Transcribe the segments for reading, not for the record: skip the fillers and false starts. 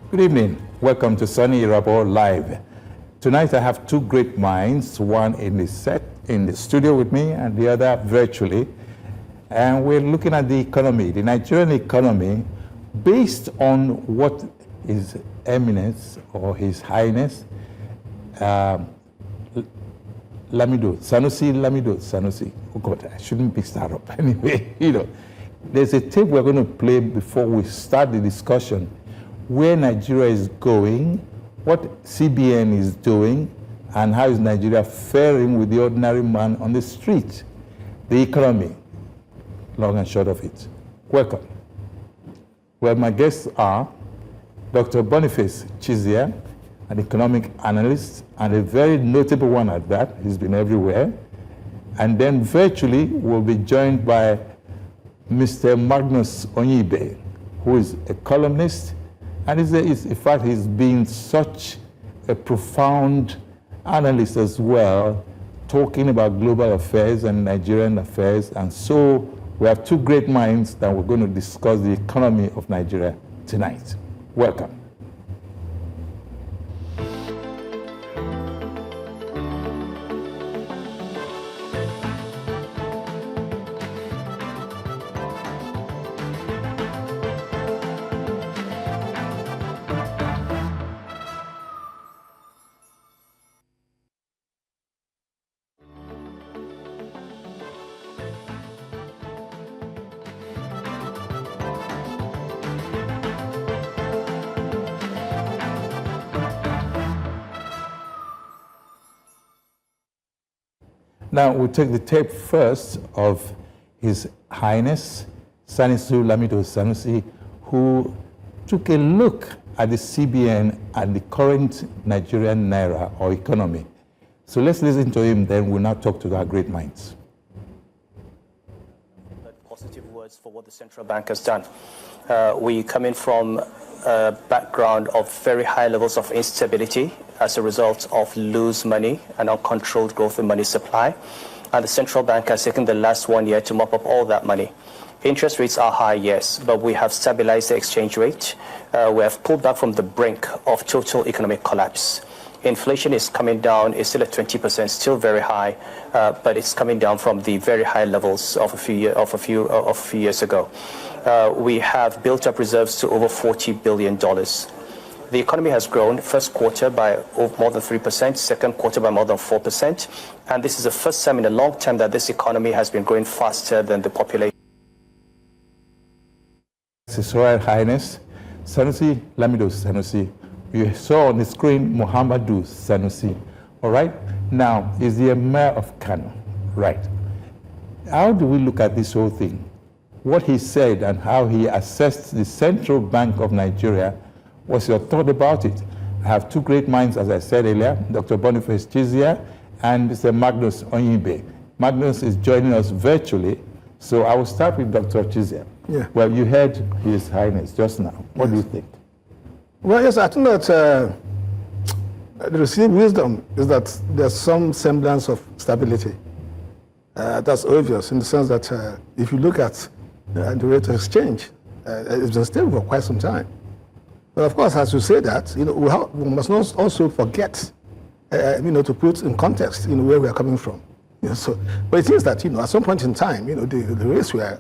Good evening. Welcome to Soni Irabor Live. Tonight I have two great minds, one in the studio with me and the other virtually. And we're looking at the economy, the Nigerian economy, based on what His Eminence or His Highness Lamido Sanusi. Oh God, I shouldn't be start up anyway. There's a tape we're going to play before we start the discussion where Nigeria is going, what CBN is doing, and how is Nigeria faring with the ordinary man on the street. The economy, long and short of it. Welcome. Well, my guests are Dr. Boniface Chizea, an economic analyst, and a very notable one at that. He's been everywhere. And then virtually we'll be joined by Mr. Magnus Onyibe, who is a columnist, and in fact he's been such a profound analyst as well, talking about global affairs and Nigerian affairs. And so we have two great minds that we're going to discuss the economy of Nigeria tonight. Welcome. Now, we'll take the tape first of His Highness Sanusi Lamido Sanusi, who took a look at the CBN and the current Nigerian naira or economy. So let's listen to him, then we'll now talk to our great minds. Positive words for what the central bank has done. We come in from a background of very high levels of instability as a result of loose money and uncontrolled growth in money supply. And the central bank has taken the last 1 year to mop up all that money. Interest rates are high, yes, but we have stabilized the exchange rate. We have pulled back from the brink of total economic collapse. Inflation is coming down, it's still at 20%, still very high, but it's coming down from the very high levels of a few years ago. We have built up reserves to over $40 billion. The economy has grown first quarter by more than 3%, second quarter by more than 4%, and this is the first time in a long time that this economy has been growing faster than the population. His Royal Highness Sanusi Lamido Sanusi. You saw on the screen Muhammadu Sanusi. All right? Now, is the Emir of Kano. Right. How do we look at this whole thing? What he said and how he assessed the Central Bank of Nigeria. What's your thought about it? I have two great minds, as I said earlier, Dr. Boniface Chizea and Mr. Magnus Onyibe. Magnus is joining us virtually, so I will start with Dr. Chizea. Yeah. Well, you heard His Highness just now. What do you think? Well, yes, I think that the received wisdom is that there's some semblance of stability. That's obvious in the sense that if you look at the rate of exchange, it's been stable for quite some time. But of course, as you say that, we must not also forget, to put in context, where we are coming from. But it seems that, at some point in time, the rates were,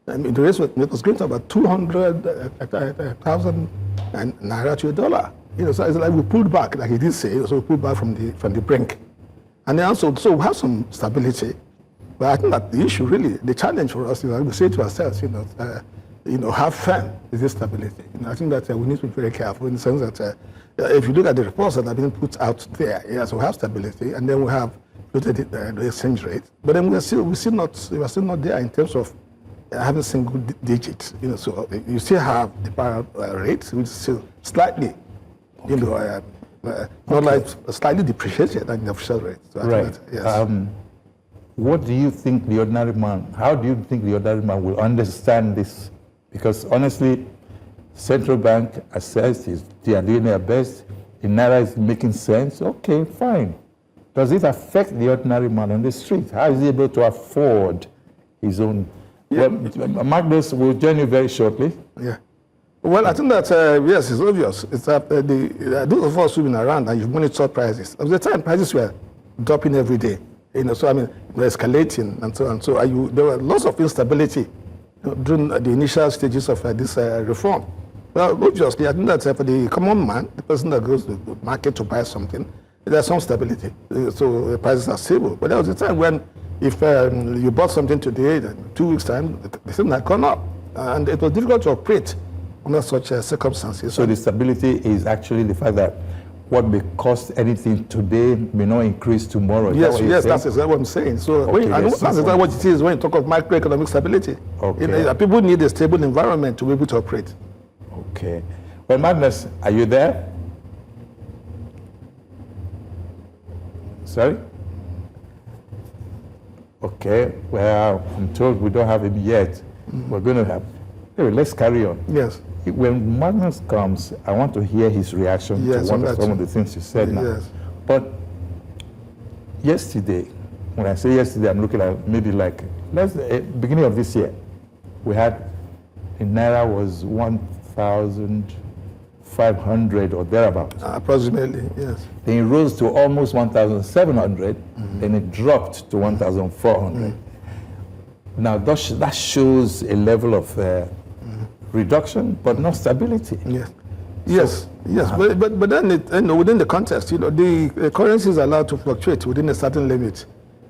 the rates was going to about 200,000 naira to a dollar. So it's like we pulled back, like he did say, so we pulled back from the brink. And then also, so we have some stability. But I think that the issue really, the challenge for us is like we say to ourselves, how firm is this stability? I think that we need to be very careful in the sense that if you look at the reports that have been put out there, yes, we have stability, and then we have looked at the exchange rate, but then we are still not there in terms of having single digits. So you still have the power rate, which is still slightly, not like slightly depreciated than the official rate. So right. That, yes. What do you think the ordinary man? How do you think the ordinary man will understand this? Because honestly, central bank assessed they are doing their best. The naira is making sense. Okay, fine. Does it affect the ordinary man on the street? How is he able to afford his own? Yeah. Well, Magnus will join you very shortly. Yeah. Well, I think that, yes, it's obvious. It's that those of us who've been around and you've monitored prices, at the time prices were dropping every day. So I mean, they're escalating and so on. So there were lots of instability during the initial stages of this reform. Well, obviously, I think that for the common man, the person that goes to the market to buy something, there's some stability. So the prices are stable. But there was a time when if you bought something today, then 2 weeks' time, the thing had gone up. And it was difficult to operate under such circumstances. So the stability is actually the fact that what may cost anything today may not increase tomorrow. Yes, that's exactly what I'm saying. So that's exactly what it is when you talk of macroeconomic stability. Okay. People need a stable environment to be able to operate. Okay. Well, Magnus, are you there? Sorry? Okay. Well, I'm told we don't have him yet. We're going to have. Anyway, let's carry on. Yes. When Magnus comes, I want to hear his reaction to some of the things you said now. Yes. But yesterday, when I say yesterday, I'm looking at maybe like, beginning of this year, we had, the Naira was 1,500 or thereabouts. Approximately, yes. Then it rose to almost 1,700, then it dropped to 1,400. Now that shows a level of reduction, but not stability. Yes. But then within the context, the currency is allowed to fluctuate within a certain limit.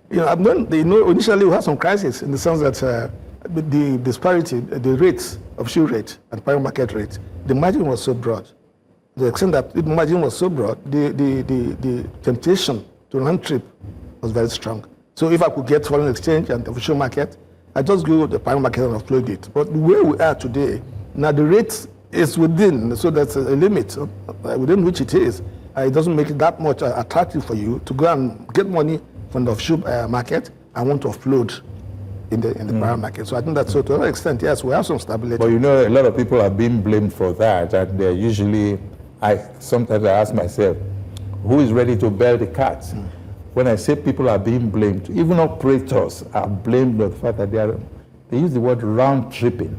Initially we had some crisis in the sense that the disparity, the rates of shoe rate and private market rate, the margin was so broad. The extent that the margin was so broad, the temptation to run trip was very strong. So if I could get foreign exchange and the official market, I just go to the private market and offload it. But where we are today, now the rate is within, so that's a limit within which it is. It doesn't make it that much attractive for you to go and get money from the offshore market and want to offload in the private market. So I think that, so to that extent, yes, we have some stability. But a lot of people are being blamed for that, and they're usually, sometimes I ask myself, who is ready to bear the cat? When I say people are being blamed, even operators are blamed for the fact that they use the word round tripping.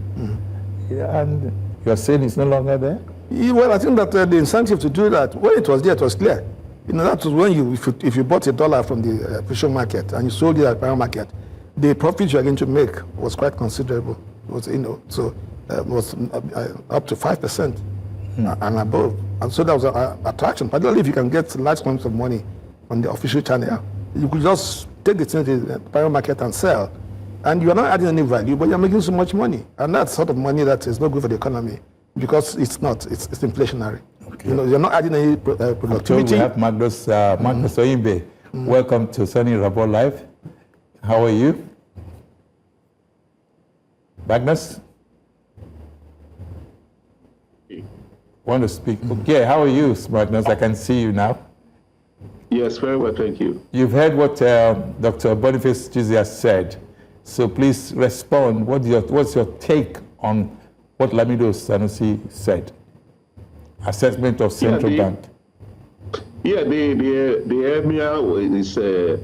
And you're saying it's no longer there? Well, I think that the incentive to do that, when it was there, it was clear. That was when if you bought $1 from the official market and you sold it at the private market, the profit you're going to make was quite considerable. It was, was up to 5% and above. And so that was an attraction, particularly if you can get large amounts of money on the official channel. You could just take the thing to the private market and sell, and you're not adding any value, but you're making so much money. And that's sort of money that is not good for the economy, because it's inflationary. Okay. You're not adding any productivity. We have Magnus Oyimbe. Welcome to Soni Irabor Live. How are you? Magnus? Want to speak? Okay, how are you, Magnus? I can see you now. Yes, very well, thank you. You've heard what Dr. Boniface Chizea said, so please respond. What's your take on what Lamido Sanusi said? Assessment of central bank. Yeah, the Emir is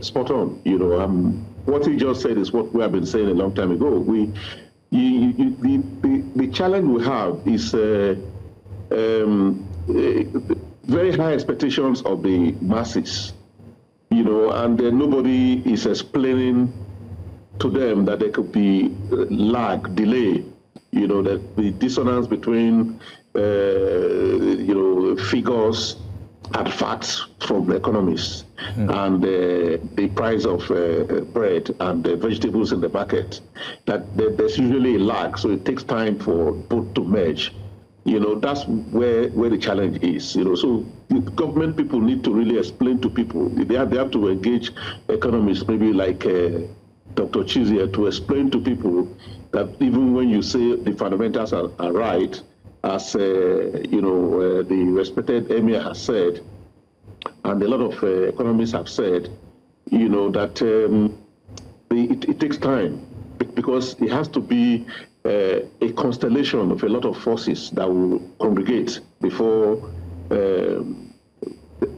spot on. What he just said is what we have been saying a long time ago. The challenge we have is very high expectations of the masses, and nobody is explaining to them that there could be lag, delay, that the dissonance between, figures and facts from economists and the price of bread and vegetables in the market, that there's usually a lag, so it takes time for both to merge. That's where the challenge is. So the government people need to really explain to people. They have to engage economists, maybe like Dr. Chizea, to explain to people that even when you say the fundamentals are right, as the respected Emir has said, and a lot of economists have said, that it takes time, because it has to be a constellation of a lot of forces that will congregate before there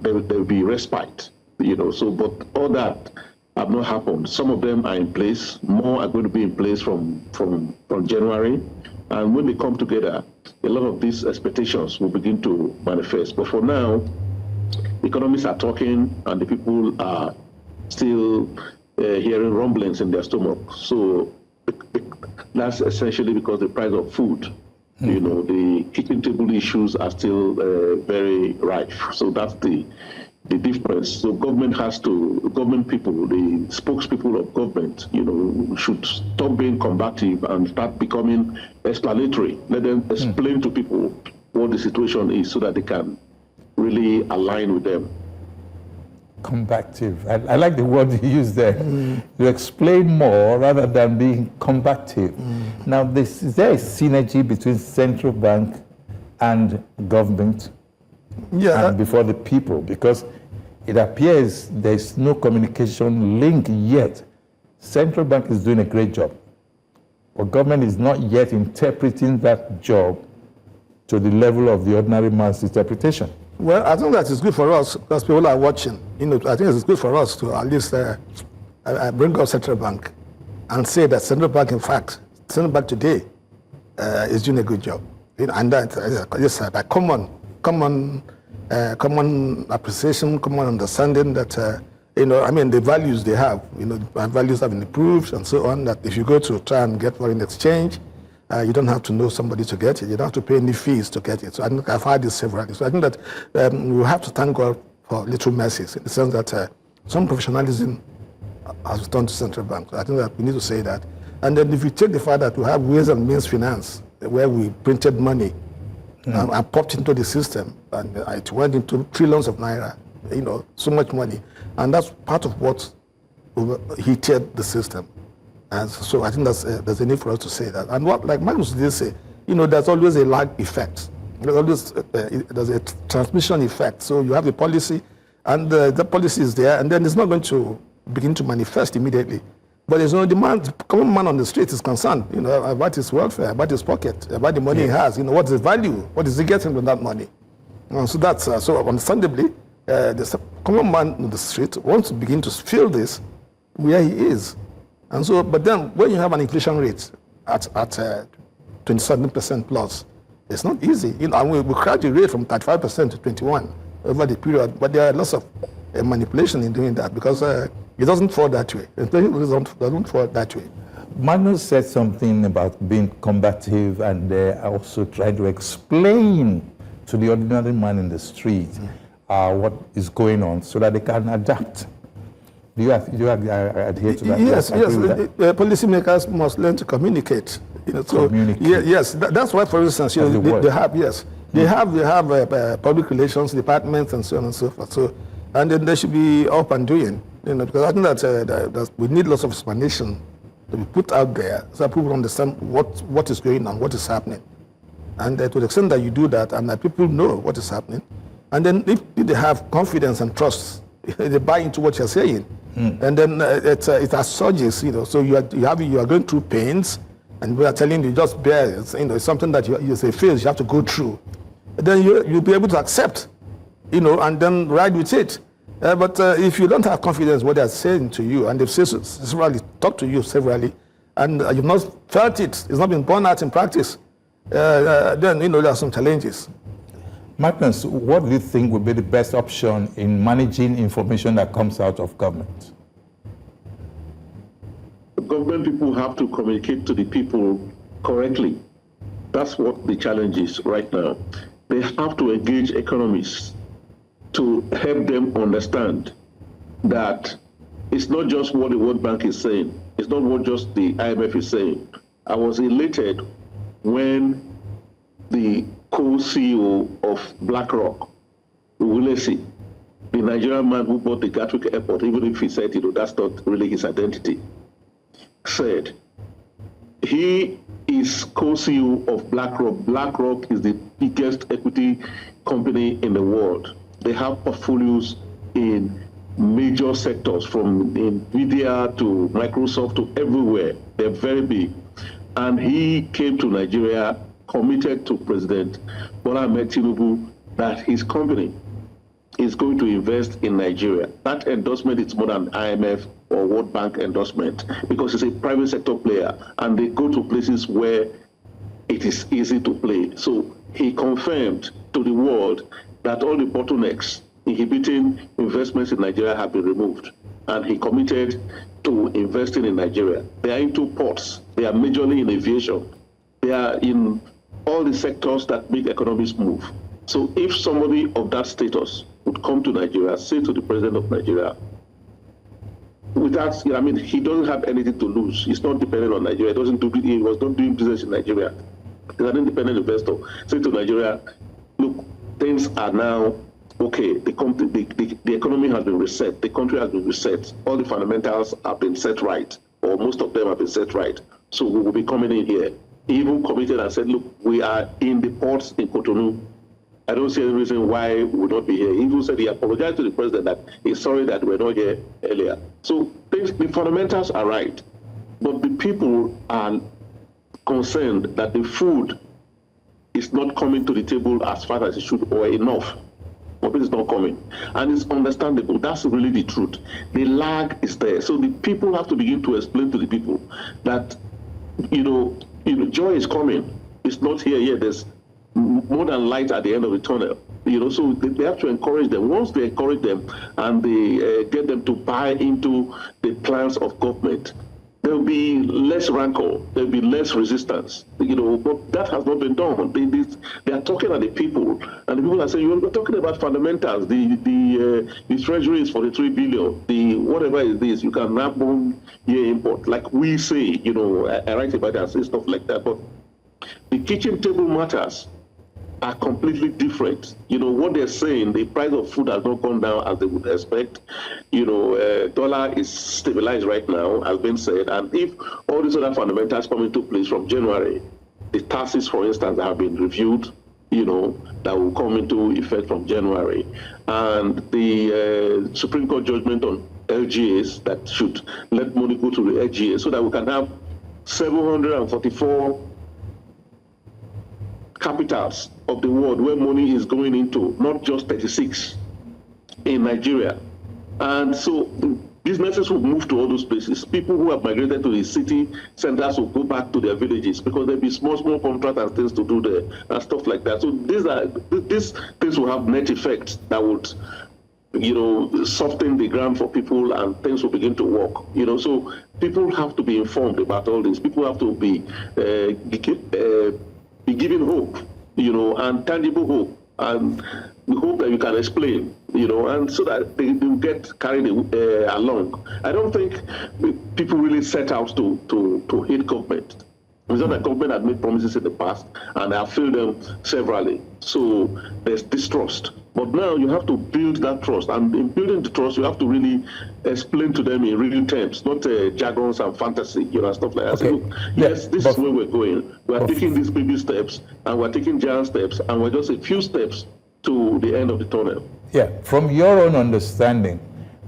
will be respite. But all that have not happened. Some of them are in place. More are going to be in place from January. And when they come together, a lot of these expectations will begin to manifest. But for now, economists are talking and the people are still hearing rumblings in their stomach. So that's essentially because the price of food, you know, the kitchen table issues are still very rife. So that's the difference. So government people, the spokespeople of government, you know, should stop being combative and start becoming explanatory. Let them explain to people what the situation is so that they can really align with them. Combative. I like the word you used there. You explain more rather than being combative. Now, is there a synergy between central bank and government? Yeah. And before the people? Because it appears there's no communication link yet. Central bank is doing a great job, but government is not yet interpreting that job to the level of the ordinary man's interpretation. Well, I think that is good for us because people are watching. You know, I think it's good for us to at least bring up central bank and say that central bank, in fact, central bank today is doing a good job. You know, and that is a common appreciation, common understanding that you know, I mean, the values they have, you know, values have been improved and so on. That if you go to try and get foreign exchange, you don't have to know somebody to get it. You don't have to pay any fees to get it. So I think I've had this several. So I think that we have to thank God for little mercies in the sense that some professionalism has returned to central bank. So I think that we need to say that. And then if you take the fact that we have ways and means finance, where we printed money and popped into the system, and it went into trillions of naira, you know, so much money. And that's part of what heated the system. And so I think there's a need for us to say that. And what, like Magnus did say, you know, there's always a lag effect. There's always there's a transmission effect. So you have a policy, and the policy is there, and then it's not going to begin to manifest immediately. But there's no demand. The common man on the street is concerned, you know, about his welfare, about his pocket, about the money he has. You know, what's the value? What is he getting with that money? So that's so understandably, the common man on the street wants to begin to feel this where he is. And so, but then when you have an inflation rate at 27% plus, it's not easy. You know, and we cracked the rate from 35% to 21% over the period. But there are lots of manipulation in doing that because it doesn't fall that way. It doesn't fall that way. Magnus said something about being combative and also trying to explain to the ordinary man in the street what is going on so that they can adapt. Do you adhere to that? Yes, policymakers must learn to communicate. You know, so communicate. Yes, that's why, for instance, you know, they have public relations departments and so on and so forth. So, and then they should be up and doing. You know, because I think that we need lots of explanation to be put out there so that people understand what is going on, what is happening, and to the extent that you do that, and that people know what is happening, and then if they have confidence and trust, they buy into what you're saying. And then it has surges, you know. So you are going through pains, and we are telling you just bear. You know, it's something that you say phase you have to go through. And then you'll be able to accept, you know, and then ride with it. But if you don't have confidence in what they are saying to you, and they've said severally, talked to you severally, and you've not felt it, it's not been borne out in practice, then you know there are some challenges. Magnus, what do you think would be the best option in managing information that comes out of government? Government people have to communicate to the people correctly. That's what the challenge is right now. They have to engage economists to help them understand that it's not just what the World Bank is saying. It's not what just the IMF is saying. I was elated when the co-CEO of BlackRock, Ulesi, the Nigerian man who bought the Gatwick Airport, even if he said, you know, that's not really his identity, said he is co-CEO of BlackRock. BlackRock is the biggest equity company in the world. They have portfolios in major sectors, from NVIDIA to Microsoft to everywhere. They're very big. And he came to Nigeria, committed to President Bola Ahmed Tinubu that his company is going to invest in Nigeria. That endorsement is more than IMF or World Bank endorsement because it's a private sector player, and they go to places where it is easy to play. So he confirmed to the world that all the bottlenecks inhibiting investments in Nigeria have been removed. And he committed to investing in Nigeria. They are into ports. They are majorly in aviation. They are in all the sectors that make economies move. So if somebody of that status would come to Nigeria, say to the president of Nigeria, without, I mean, he doesn't have anything to lose. He's not dependent on Nigeria. He was not doing business in Nigeria. He's an independent investor. Say to Nigeria, look, things are now okay. The economy has been reset. The country has been reset. All the fundamentals have been set right, or most of them have been set right. So we will be coming in here. He even committed and said, look, we are in the ports in Cotonou. I don't see any reason why we would not be here. He even said he apologized to the president that he's sorry that we're not here earlier. So the fundamentals are right. But the people are concerned that the food is not coming to the table as far as it should or enough. But it's not coming. And it's understandable. That's really the truth. The lag is there. So the people have to begin to explain to the people that, joy is coming. It's not here yet. There's more than light at the end of the tunnel. So they have to encourage them. Once they encourage them and they get them to buy into the plans of government, there will be less rancor, there will be less resistance. But that has not been done. They are talking at the people, and the people are saying, you're talking about fundamentals. The treasury is 43 billion. The whatever it is, you can wrap on here import. Like we say, I write about that, say stuff like that. But the kitchen table matters are completely different. What they're saying, the price of food has not gone down as they would expect. Dollar is stabilized right now, has been said. And if all these other fundamentals come into place from January, the taxes, for instance, have been reviewed, that will come into effect from January. And the Supreme Court judgment on LGAs that should let money go to the LGA so that we can have 744 capitals of the world where money is going into, not just 36 in Nigeria. And so businesses will move to all those places. People who have migrated to the city centers will go back to their villages because there'll be small contracts and things to do there and stuff like that. So these things will have net effects that would soften the ground for people and things will begin to work. So people have to be informed about all this. People have to be given hope, and tangible hope, and the hope that you can explain, and so that they will get carried along. I don't think people really set out to hate government. It's not that government had made promises in the past, and they have failed them severally. So there's distrust. But now you have to build that trust. And in building the trust, you have to really explain to them in real terms, not jargons and fantasy, stuff like that. Okay. So, look, yes, this is where we're going. We're taking these baby steps, and we're taking giant steps, and we're just a few steps to the end of the tunnel. Yeah, from your own understanding,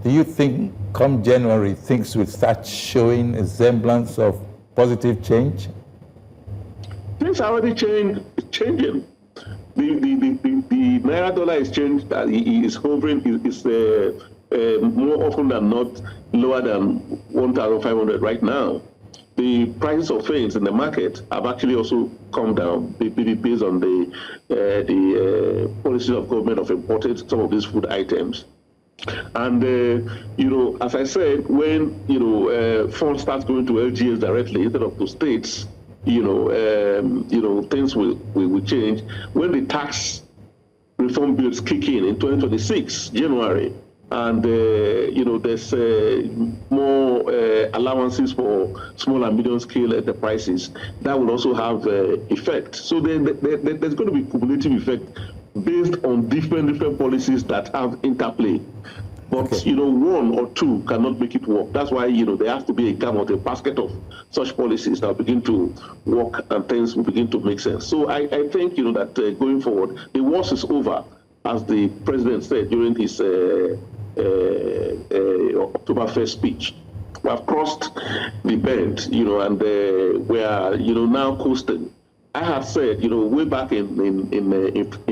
do you think come January, things will start showing a semblance of positive change? Things are already changing. The Naira dollar exchange that is hovering is more often than not lower than 1,500 right now. The prices of things in the market have actually also come down based on the policies of government of importing some of these food items. And as I said, when funds start going to LGAs directly instead of to states, things will change. When the tax reform bills kick in 2026, January, and there's more allowances for small and medium scale enterprises, that will also have effect. So then there's going to be cumulative effect based on different policies that have interplay. But okay. One or two cannot make it work. That's why there has to be a gamut, a basket of such policies that begin to work and things will begin to make sense. So I think that going forward, the worst is over, as the president said during his October 1st speech. We have crossed the bend, and we are now coasting. I had said way back in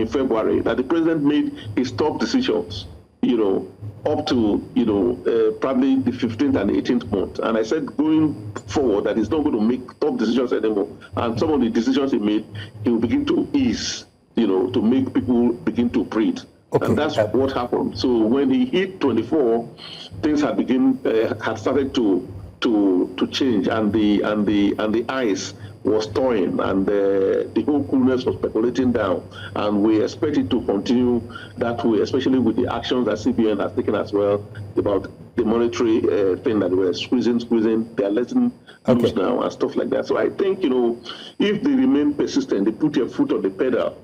February that the president made his top decisions up to, probably the 15th and 18th month. And I said going forward that he's not going to make tough decisions anymore. And some of the decisions he made, he will begin to ease, to make people begin to breathe. Okay. And that's what happened. So when he hit 24, things had started to change, and the ice was thawing, and the whole coolness was percolating down, and we expect it to continue that way, especially with the actions that CBN has taken as well about the monetary thing that we're squeezing, they are letting loose now and stuff like that. So I think, if they remain persistent, they put their foot on the pedal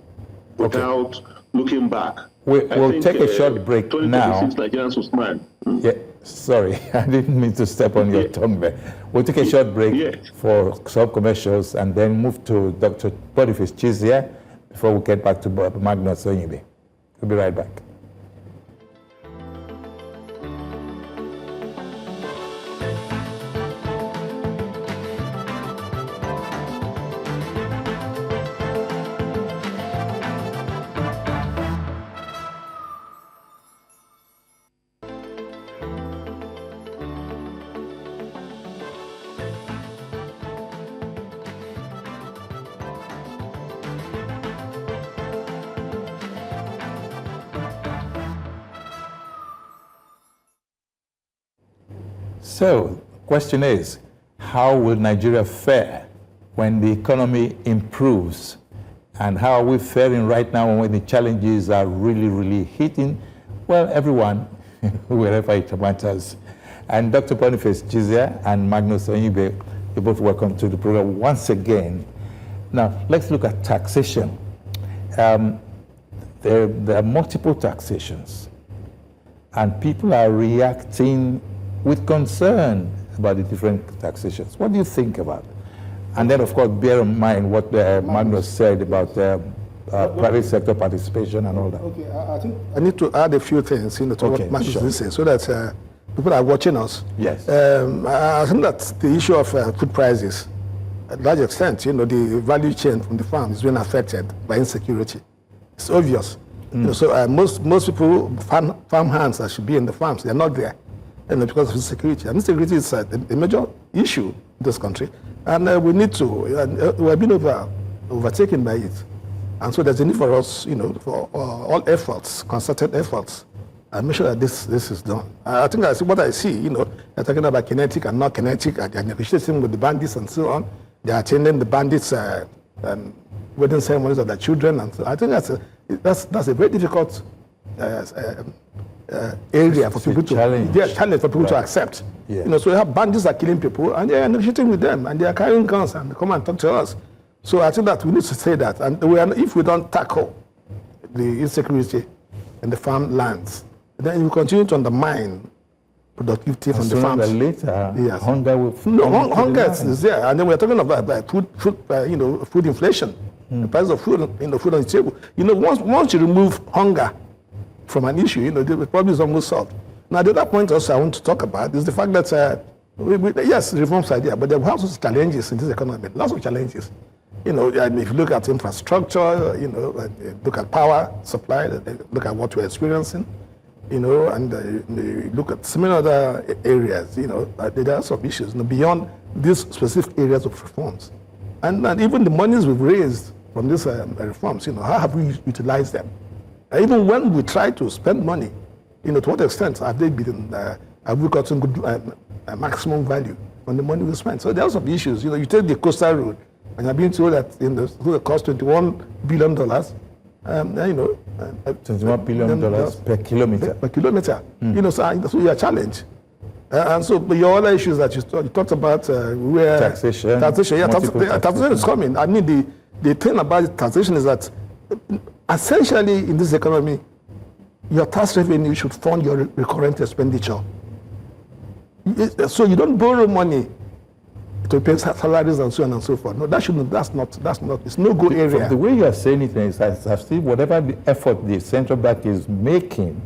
without looking back. We'll take a short break now. Nigerians will smile. Yeah, sorry, I didn't mean to step on your tongue there. We'll take a short break for some commercials and then move to Dr. Boniface Chizea before we get back to Magnus Onyibe. We'll be right back. So, the question is, how will Nigeria fare when the economy improves? And how are we faring right now when the challenges are really hitting, well, everyone, wherever it matters? And Dr. Boniface Chizea and Magnus Onyibe, you're both welcome to the program once again. Now, let's look at taxation. There are multiple taxations, and people are reacting with concern about the different taxations. What do you think about it? And then, of course, bear in mind what Magnus said about private sector participation and all that. Okay, I think I need to add a few things to what Magnus is saying, so that people are watching us. Yes. I think that the issue of food prices, at a large extent, the value chain from the farm is being affected by insecurity. It's obvious. So most people, farm hands that should be in the farms, they're not there. Because of insecurity. And insecurity is a major issue in this country. And we need to, we've been overtaken by it. And so there's a need for us, for all efforts, concerted efforts, and make sure that this is done. I think what I see, they're talking about kinetic and not kinetic, they're negotiating with the bandits and so on. They're attending the bandits' wedding ceremonies of their children. And so I think that's a very difficult area for people challenge for people to accept. Yeah. So we have bandits are killing people, and they are negotiating with them, and they are carrying guns and they come and talk to us. So I think that we need to say that, and if we don't tackle the insecurity in the farmlands, then we continue to undermine productivity from the farms. Later, yes. Hunger will. Hunger is there, and then we're talking about food inflation, the price of food, food on the table. Once you remove hunger from an issue, the problem is almost solved. Now, the other point also I want to talk about is the fact that, yes, reforms are there, but there are also challenges in this economy, lots of challenges. If you look at infrastructure, look at power supply, look at what we're experiencing, and look at similar other areas, there are some issues beyond these specific areas of reforms. And even the monies we've raised from these reforms, how have we utilized them? Even when we try to spend money, to what extent have they been, have we gotten good maximum value on the money we spend? So there are some issues. You take the coastal road, and you're being told that it costs $21 billion. $21 billion per kilometer. Per kilometer. So you're challenged. And so your other issues that you talked about, where taxation. Taxation is coming. I mean, the thing about taxation is that essentially, in this economy, your tax revenue should fund your recurrent expenditure. So you don't borrow money to pay salaries and so on and so forth. No, that's not, it's no go area. From the way you are saying it, is I've seen whatever the effort the central bank is making,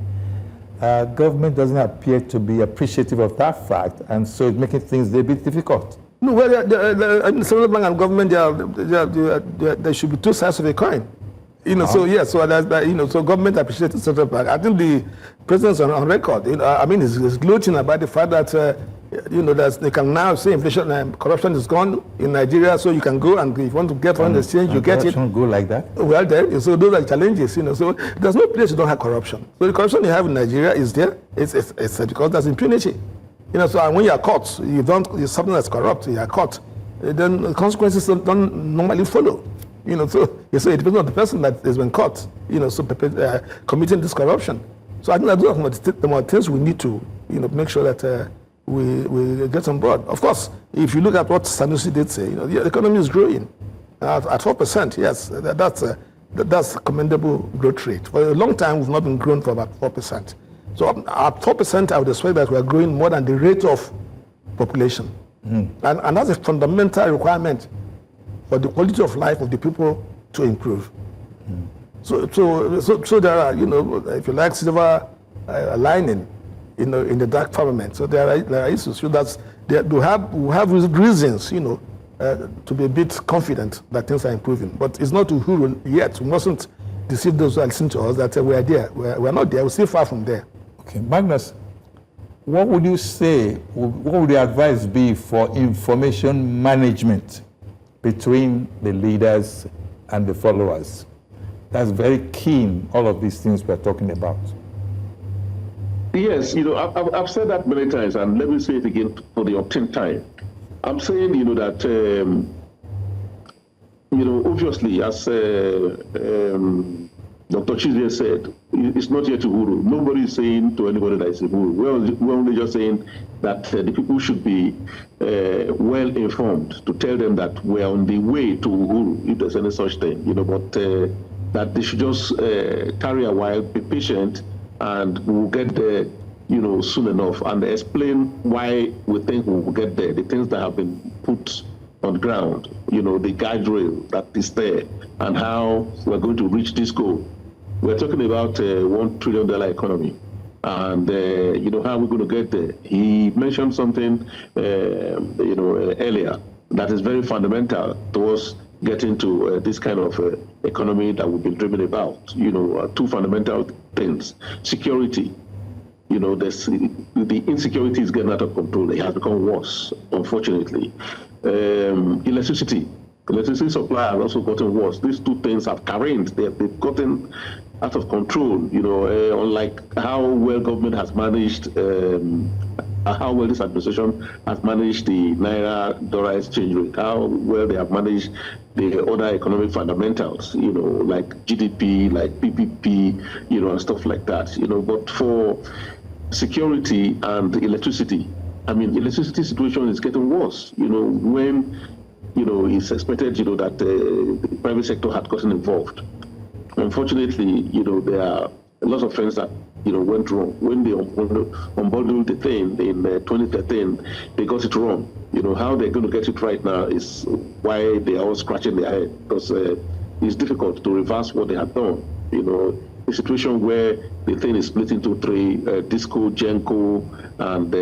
government doesn't appear to be appreciative of that fact, and so it's making things a bit difficult. No, well, the central bank and government, there should be two sides of a coin. So yes, so that's that, so government appreciates the central bank. I think the president's on record. I mean, he's gloating about the fact that that they can now say inflation and corruption is gone in Nigeria. So you can go and if you want to get foreign exchange, you get it. Go like that. Well, so those are challenges. So there's no place you don't have corruption. So the corruption you have in Nigeria is there. It's because there's impunity. So when you are caught, it's something that's corrupt. You are caught, then the consequences don't normally follow. So it depends on the person that has been caught, committing this corruption. So I think that's one of the things we need to, make sure that we get on board. Of course, if you look at what Sanusi did say, the economy is growing at 4%. Yes, that's a commendable growth rate. For a long time, we've not been growing for about 4%. So at 4%, I would expect that we are growing more than the rate of population, and that's a fundamental requirement for the quality of life of the people to improve. So there are, if you like, silver lining, in the dark firmament. So there are issues. So we have reasons, to be a bit confident that things are improving. But it's not uhuru yet. We mustn't deceive those who are listening to us that we are there. We're not there. We're still far from there. Okay, Magnus, what would you say? What would your advice be for information management between the leaders and the followers? That's very keen, all of these things we're talking about. Yes, I've said that many times, and let me say it again for the 10th time. I'm saying, that, obviously, as Dr. Chizea said, it's not yet uhuru. Nobody is saying to anybody that it's uhuru. We're only just saying that the people should be well informed to tell them that we're on the way to uhuru, if there's any such thing, but that they should just carry a while, be patient, and we'll get there, soon enough, and explain why we think we will get there, the things that have been put on the ground, the guide rail that is there, and how we're going to reach this goal. We're talking about $1 trillion economy, and how we're going to get there. He mentioned something, earlier that is very fundamental towards getting to this kind of economy that we've been dreaming about. Two fundamental things: security. The insecurity is getting out of control. It has become worse, unfortunately. Electricity supply has also gotten worse. These two things have careened. They've gotten out of control. Unlike how well government has managed, how well this administration has managed the Naira-Dollar exchange rate, how well they have managed the other economic fundamentals, like GDP, like PPP, and stuff like that. But for security and electricity, electricity situation is getting worse. When it's expected, that the private sector had gotten involved. Unfortunately, there are a lot of things that went wrong. When they unbundled the thing in 2013, they got it wrong. How they're going to get it right now is why they are all scratching their head, because it's difficult to reverse what they have done. A situation where the thing is split into three: disco, genco, and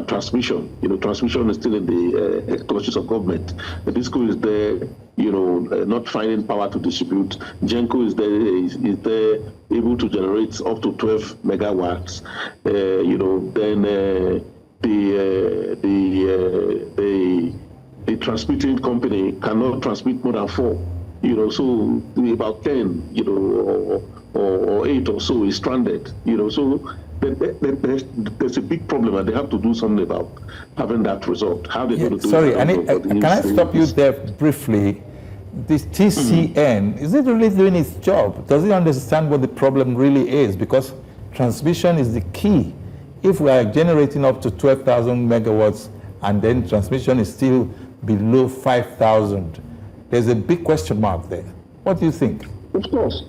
transmission. Transmission is still in the clutches of government. The disco is there, not finding power to distribute. Genco is there able to generate up to 12 megawatts. Then the transmitting company cannot transmit more than 4. So about 10, or 8 or so is stranded. So there's a big problem, and they have to do something about having that resolved. How they going to do it? Sorry, can I stop you there briefly? This TCN, is it really doing its job? Does it understand what the problem really is? Because transmission is the key. If we are generating up to 12,000 megawatts and then transmission is still below 5,000, there's a big question mark there. What do you think? Of course.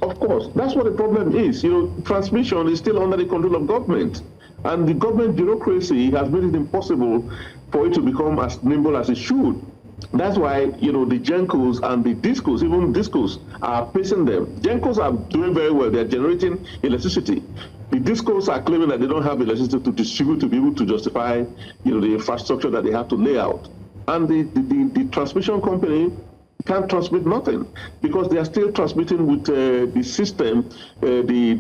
That's what the problem is. Transmission is still under the control of government. And the government bureaucracy has made it impossible for it to become as nimble as it should. That's why, the Gencos and the Discos, even Discos, are pacing them. Gencos are doing very well. They're generating electricity. The Discos are claiming that they don't have electricity to distribute to be able to justify, the infrastructure that they have to lay out. And the transmission company, can't transmit nothing, because they are still transmitting with the system, the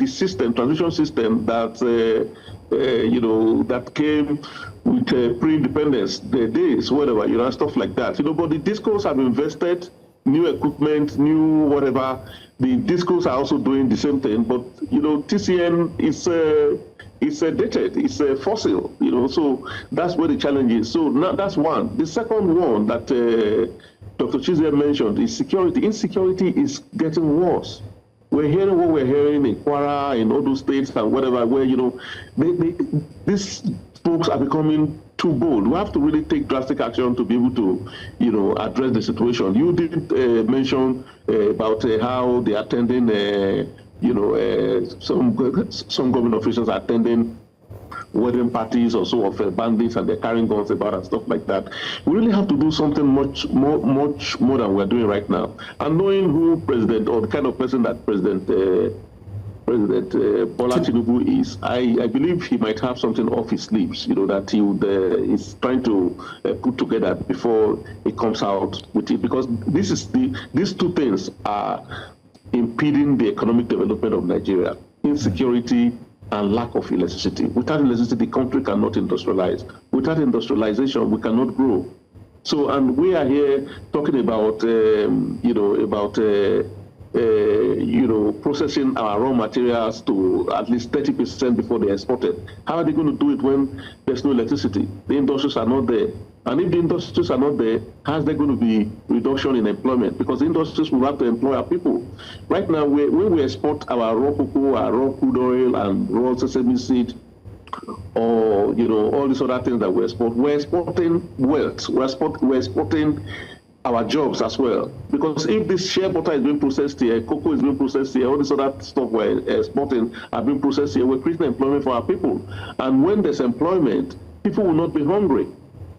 system, transition system that that came with pre-independence, the days, whatever, and stuff like that. But the discos have invested, new equipment, new whatever. The discos are also doing the same thing, but TCN is dated, it's a fossil, so that's where the challenge is. So now that's one. The second one that Dr. Chizea mentioned is security. Insecurity is getting worse. We're hearing what we're hearing in Kwara, in all those states and whatever, where, these folks are becoming too bold. We have to really take drastic action to be able to, address the situation. You did mention about how they are attending, some government officials are attending wedding parties or so of bandits, and they're carrying guns about and stuff like that. We really have to do something much more than we're doing right now. And knowing who President, or the kind of person that President Bola Tinubu is, I believe he might have something off his sleeves, that he would is trying to put together before he comes out with it. Because these two things are impeding the economic development of Nigeria: insecurity and lack of electricity. Without electricity, the country cannot industrialize. Without industrialization, we cannot grow. So, and we are here talking about, processing our raw materials to at least 30% before they're exported. How are they going to do it when there's no electricity? The industries are not there. And if the industries are not there, how's there going to be reduction in employment? Because the industries will have to employ our people. Right now, when we export our raw cocoa, our raw crude oil, and raw sesame seed, or all these other things that we export, we're exporting wealth. We're exporting our jobs as well. Because if this shea butter is being processed here, cocoa is being processed here, all this other stuff we're exporting are being processed here, we're creating employment for our people. And when there's employment, people will not be hungry.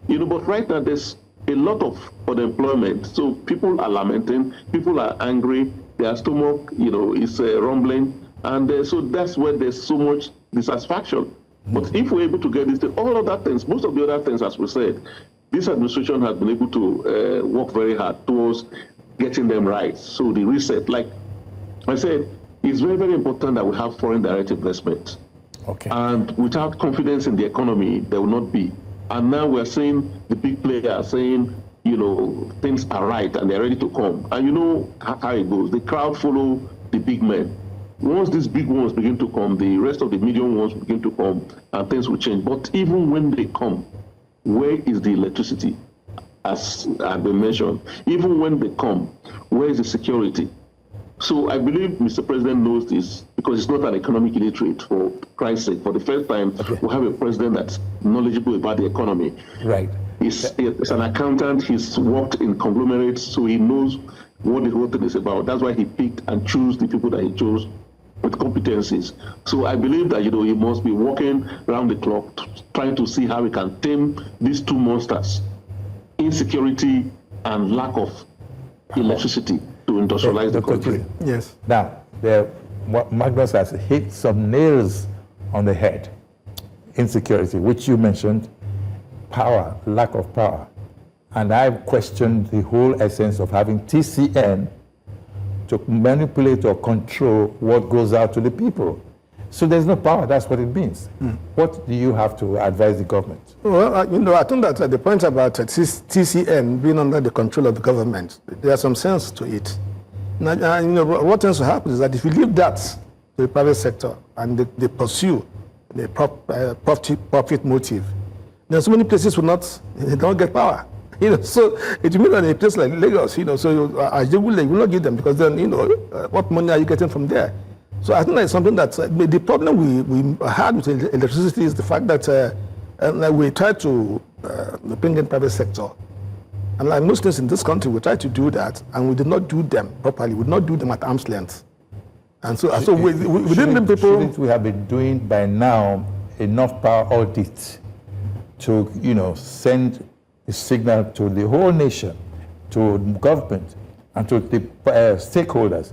But right now there's a lot of unemployment. So people are lamenting, people are angry, their stomach, is rumbling. And so that's where there's so much dissatisfaction. But if we're able to get this, all of that things, most of the other things, as we said, this administration has been able to work very hard towards getting them right. So the reset, like I said, it's very, very important that we have foreign direct investment. Okay. And without confidence in the economy, there will not be. And now we're seeing the big players saying, things are right and they're ready to come. And you know how it goes. The crowd follow the big men. Once these big ones begin to come, the rest of the medium ones begin to come, and things will change. But even when they come, where is the electricity? As I've been mentioned, even when they come, where is the security? So I believe Mr. President knows this, because he's not an economic illiterate, for Christ's sake. For the first time, we have a president that's knowledgeable about the economy. Right. He's an accountant. He's worked in conglomerates, so he knows what the whole thing is about. That's why he picked and chose the people that he chose with competencies. So I believe that, he must be working around the clock, trying to see how we can tame these two monsters: insecurity and lack of electricity to industrialize the country. Yes. Now, Magnus has hit some nails on the head. Insecurity, which you mentioned, power, lack of power. And I've questioned the whole essence of having TCN to manipulate or control what goes out to the people. So there's no power, that's what it means. What do you have to advise the government? Well, I think that the point about TCN being under the control of the government, there's some sense to it. Now, what tends to happen is that if you leave that to the private sector and they pursue the profit motive, then so many places they don't get power. So it means that in a place like Lagos, so you will not give them, because then, what money are you getting from there? So I think that's something that the problem we had with electricity is the fact that we try to bring in private sector. And like most things in this country, we try to do that, and we did not do them properly. We did not do them at arm's length. And so we didn't people. Shouldn't we have been doing by now enough power audit to, send a signal to the whole nation, to government, and to the stakeholders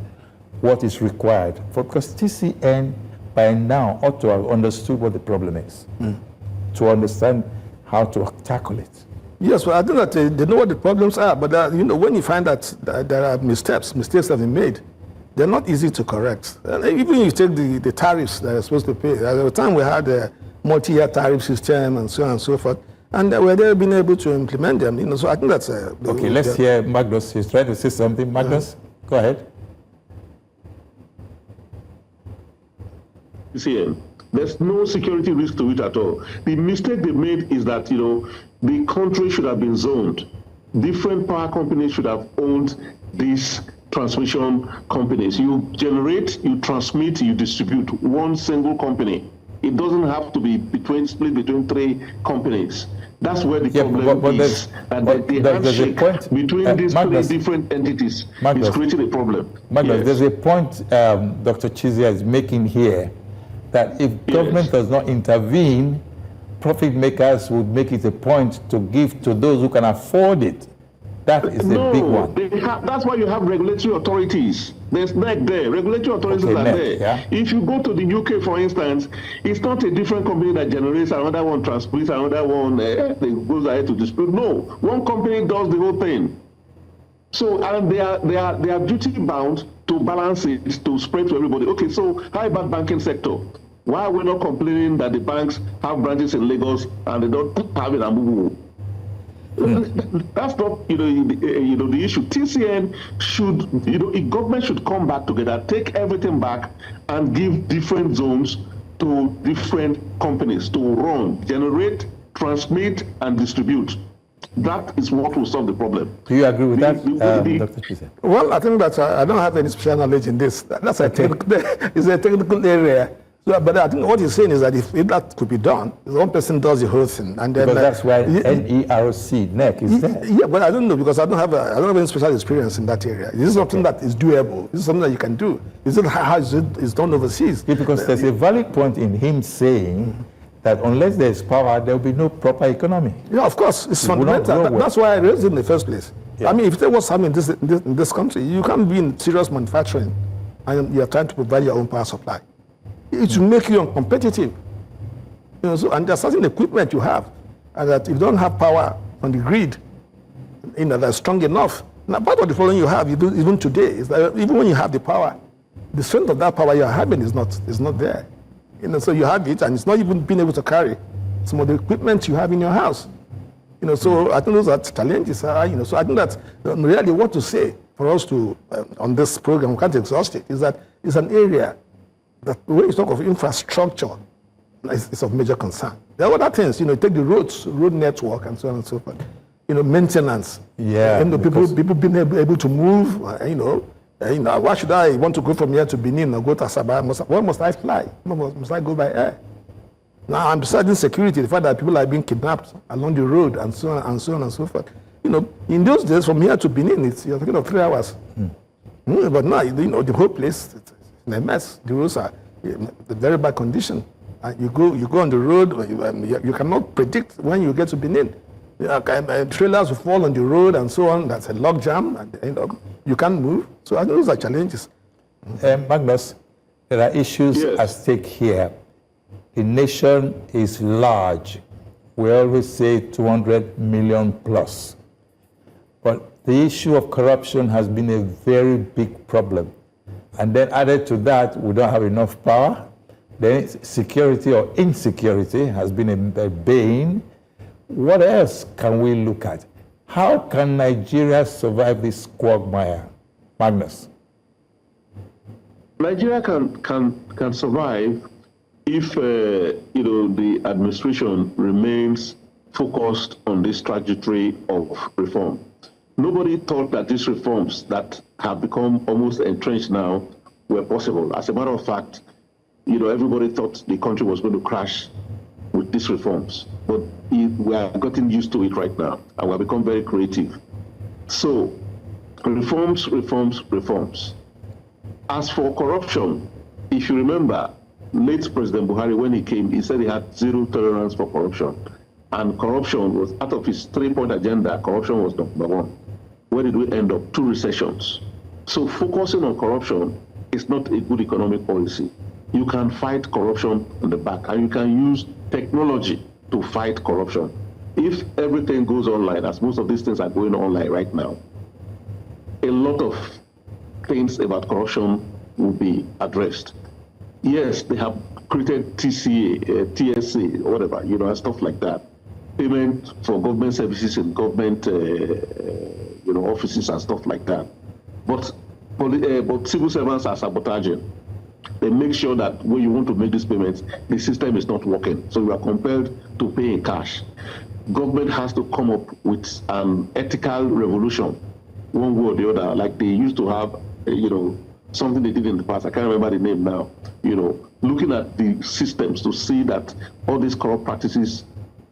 what is required? Because TCN by now ought to have understood what the problem is, to understand how to tackle it. Yes, well, I think that they know what the problems are, but when you find that there are mistakes have been made, they're not easy to correct. And even if you take the tariffs that are supposed to pay, at the time we had a multi-year tariff system and so on and so forth, and we're been able to implement them. So I think that's okay. Let's hear Magnus. He's trying to say something. Magnus, go ahead. See, there's no security risk to it at all. The mistake they made is that the country should have been zoned. Different power companies should have owned these transmission companies. You generate, you transmit, you distribute one single company. It doesn't have to be split between three companies. That's where the problem is. And the handshake between these Magnus, three different entities Magnus, is creating a problem. Magnus, there's a point Dr. Chizea is making here, that if government does not intervene, profit makers would make it a point to give to those who can afford it. That is the big one. That's why you have regulatory authorities. There's NEC there. Regulatory authorities are there. Yeah. If you go to the UK, for instance, it's not a different company that generates another one, transmits another one, goes ahead to dispute. No, one company does the whole thing. So, and they are duty bound to balance it, to spread to everybody. Okay, so how about banking sector? Why are we not complaining that the banks have branches in Lagos and they don't have it in Abubu? That's not the issue. TCN should government should come back together, take everything back, and give different zones to different companies to run, generate, transmit, and distribute. That is what will solve the problem. Do you agree with that, Dr. Chizea? Well, I think that I don't have any special knowledge in this. That's a technical area. So, but I think what he's saying is that if that could be done, one person does the whole thing, and then because that's why NEC is there. Yeah, but I don't know because I don't have any special experience in that area. This is something that is doable. This is something that you can do. Is it how it's done overseas? Yeah, because there's a valid point in him saying that unless there's power, there will be no proper economy. Yeah, of course, it's fundamental. That's why I raised it in the first place. Yeah. I mean, if there was something in this country, you can't be in serious manufacturing, and you're trying to provide your own power supply. It will make you uncompetitive. And there's certain equipment you have, and that if you don't have power on the grid, that's strong enough. Now, part of the problem you have, even today, is that even when you have the power, the strength of that power you're having is not there. So you have it, and it's not even being able to carry some of the equipment you have in your house. So I think those are challenges. So I think that really what to say for us to on this program, we can't exhaust it, is that it's an area that when you talk of infrastructure, it's of major concern. There are other things, take the road network and so on and so forth. Maintenance. Yeah. People being able to move. Why should I want to go from here to Benin or go to Asaba? Where must I fly? Must I go by air? Now, I'm besides security, the fact that people are being kidnapped along the road and so on and so on and so forth. In those days, from here to Benin, you're talking of 3 hours. But now, the whole place, it's in a mess. The roads are in very bad condition. You go on the road, you cannot predict when you get to Benin. Trailers will fall on the road and so on. That's a log jam, and you can't move. So I think those are challenges. Magnus, there are issues at stake here. The nation is large. We always say 200 million plus. But the issue of corruption has been a very big problem. And then added to that, we don't have enough power. Then security or insecurity has been a bane. What else can we look at? How can Nigeria survive this quagmire? Magnus. Nigeria can survive if the administration remains focused on this trajectory of reform. Nobody thought that these reforms that have become almost entrenched now were possible. As a matter of fact, everybody thought the country was going to crash with these reforms. But we are getting used to it right now, and we have become very creative. So, reforms. As for corruption, if you remember, late President Buhari, when he came, he said he had zero tolerance for corruption. And corruption was, out of his 3-point agenda, corruption was number 1. Where did we end up? 2 recessions. So focusing on corruption is not a good economic policy. You can fight corruption on the back, and you can use technology to fight corruption. if everything goes online, as most of these things are going online right now, a lot of things about corruption will be addressed. Yes, they have created TCA, TSA, whatever, and stuff like that. Payment for government services in government, offices and stuff like that. But civil servants are sabotaging. They make sure that when you want to make these payments, the system is not working. So you are compelled to pay in cash. Government has to come up with an ethical revolution, one way or the other, like they used to have, something they did in the past. I can't remember the name now. Looking at the systems to see that all these corrupt practices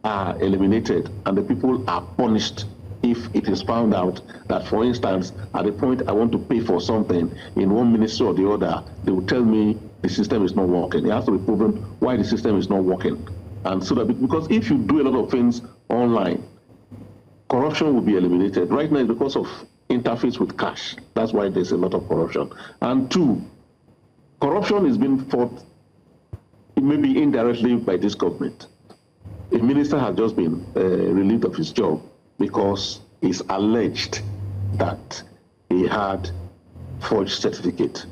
are eliminated and the people are punished if it is found out that, for instance, at the point I want to pay for something in one ministry or the other, they will tell me the system is not working. It has to be proven why the system is not working. And so that, because if you do a lot of things online, corruption will be eliminated. Right now, it's because of interface with cash. That's why there's a lot of corruption. And two, corruption is being fought maybe indirectly by this government. A minister has just been relieved of his job because it's alleged that he had forged certificate.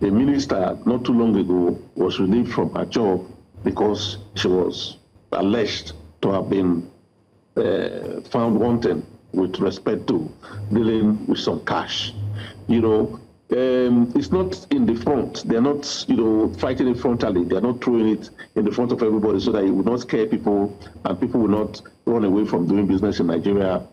A minister not too long ago was relieved from her job because she was alleged to have been found wanting with respect to dealing with some cash. It's not in the front. They're not, fighting it frontally. They're not throwing it in the front of everybody so that it will not scare people and people will not run away from doing business in Nigeria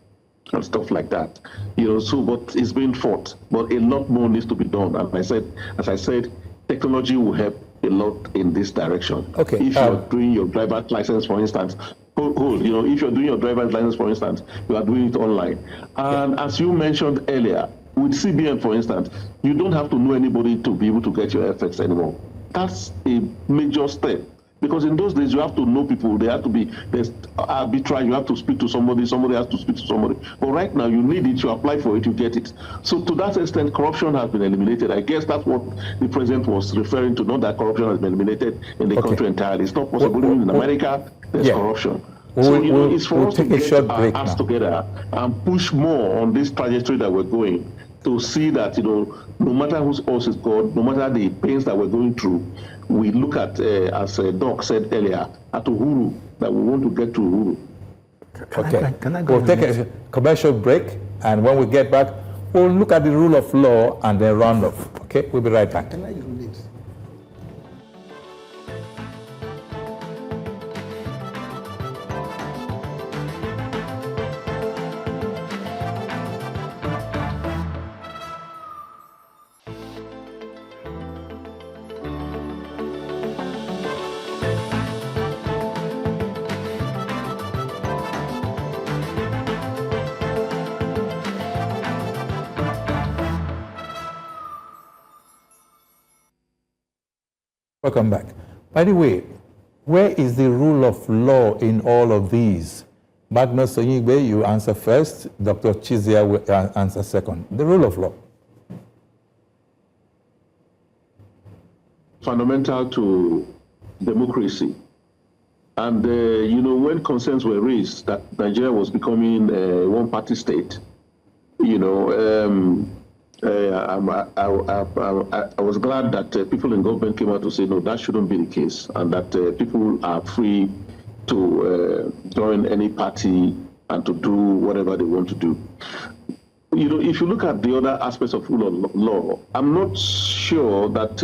and stuff like that. But it's being fought. But a lot more needs to be done. And as I said, technology will help a lot in this direction. Okay. If you're doing your driver's license, for instance, if you're doing your driver's license, for instance, you are doing it online. And as you mentioned earlier, with CBN, for instance, you don't have to know anybody to be able to get your FX anymore. That's a major step. Because in those days, you have to know people. They have to be, there's arbitrage, you have to speak to somebody, somebody has to speak to somebody. But right now, you need it, you apply for it, you get it. So to that extent, corruption has been eliminated. I guess that's what the president was referring to, not that corruption has been eliminated in the country entirely. It's not possible. Even in America, there's corruption. So, it's for us to get our hands together and push more on this trajectory that we're going, to see that, no matter whose horse is God, no matter the pains that we're going through, we look at, as Doc said earlier, at Uhuru, that we want to get to Uhuru. Can I go We'll take a commercial break, and when we get back, we'll look at the rule of law and then round off. Okay, we'll be right back. Can I use this? Welcome back. By the way, where is the rule of law in all of these? Magnus Onyigbe, you answer first. Dr. Chizea will answer second. The rule of law. Fundamental to democracy. And, when concerns were raised that Nigeria was becoming a one-party state, I was glad that people in government came out to say, no, that shouldn't be the case, and that people are free to join any party and to do whatever they want to do. If you look at the other aspects of rule of law, I'm not sure that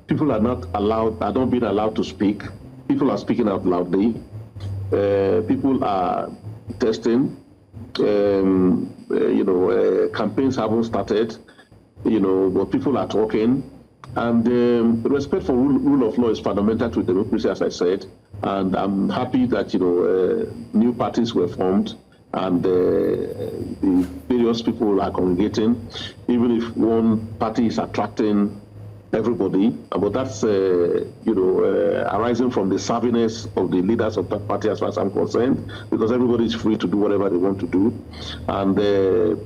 people are not being allowed to speak. People are speaking out loudly. People are testing. Campaigns haven't started, but people are talking. And respect for rule of law is fundamental to democracy, as I said. And I'm happy that, new parties were formed and the various people are congregating, even if one party is attracting everybody. But that's, arising from the savviness of the leaders of that party, as far as I'm concerned, because everybody is free to do whatever they want to do. And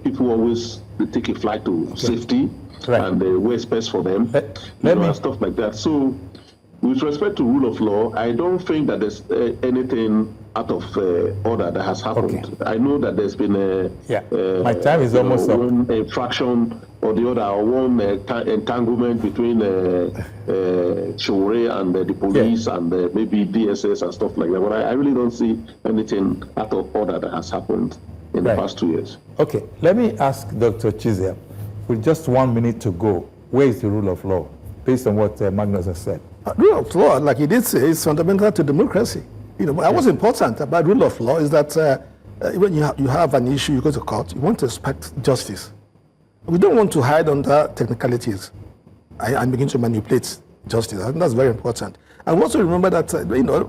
people always take a flight to safety, and they wear space for them, and stuff like that. So with respect to rule of law, I don't think that there's anything out of order that has happened. Okay. I know that there's been my time is almost up. One infraction or the other, or one entanglement between Chore and the police and maybe DSS and stuff like that. But I really don't see anything out of order that has happened in the past 2 years. Okay, let me ask Dr. Chizea, with just 1 minute to go, where is the rule of law, based on what Magnus has said? Rule of law, like he did say, is fundamental to democracy. What's important about rule of law is that when you have an issue, you go to court, you want to expect justice. We don't want to hide under technicalities and begin to manipulate justice. I think that's very important. And also remember that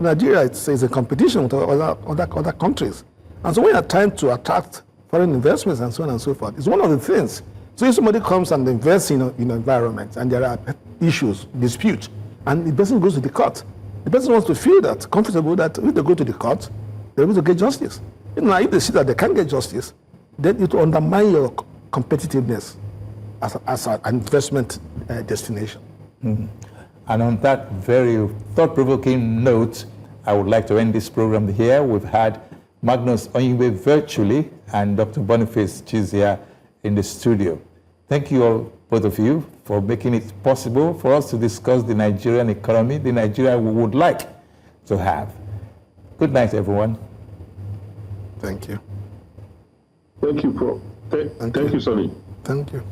Nigeria is a competition with other countries. And so when you're trying to attract foreign investments and so on and so forth, it's one of the things. So if somebody comes and invests in an environment and there are issues, disputes, and the person goes to the court, the person wants to feel that comfortable that if they go to the court, they're able to get justice. If they see that they can't get justice, then it will undermine your competitiveness as an investment destination. Mm-hmm. And on that very thought-provoking note, I would like to end this program here. We've had Magnus Onyigbe virtually and Dr. Boniface Chizea in the studio. Thank you all, both of you, for making it possible for us to discuss the Nigerian economy, the Nigeria we would like to have. Good night, everyone. Thank you. Thank you, Prof. Thank you, Soni. Thank you.